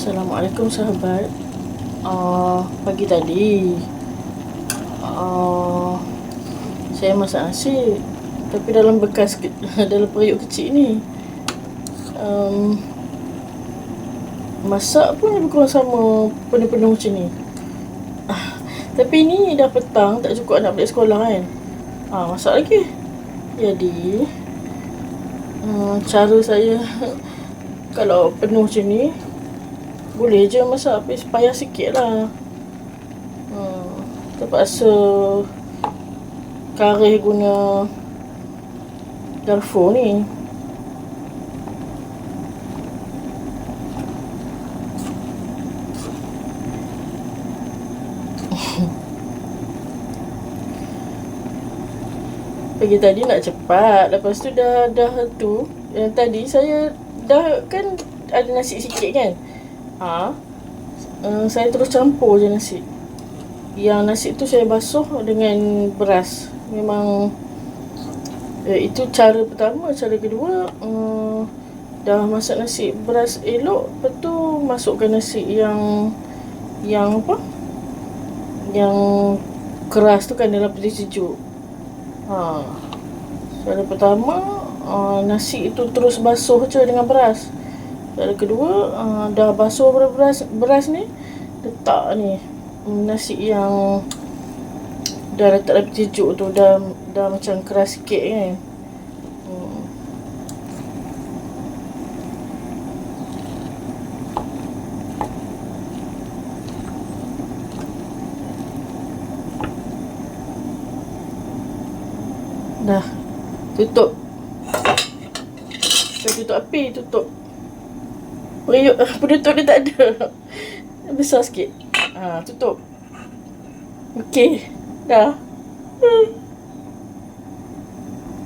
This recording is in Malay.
Assalamualaikum sahabat. Pagi tadi saya masak nasi, tapi dalam bekas dalam periuk kecil ni. Masak pun lebih kurang sama, penuh-penuh macam ni. Tapi ni dah petang, tak cukup anak balik sekolah kan. Masak lagi. Jadi cara saya kalau penuh macam ni, boleh je masak, tapi payah sikit lah. Terpaksa karih guna darfur ni. Pagi tadi nak cepat, lepas tu dah tu yang tadi saya dah kan ada nasi sikit kan. Saya terus campur je nasi. Yang nasi tu saya basuh dengan beras. Memang itu cara pertama. Cara kedua, dah masak nasi beras elok, lepas tu masukkan nasi yang apa, yang keras tu kan dalam peti sejuk. Cara pertama, nasi itu terus basuh je dengan beras. Cara kedua, dah basuh beras ni, letak ni nasi yang dah letak dalam peti sejuk tu, dah macam keras sikit kan. Dah tutup. Saya tutup api, tutup periuk. Penutup dia tak ada, besar sikit. Tutup. Okey, dah.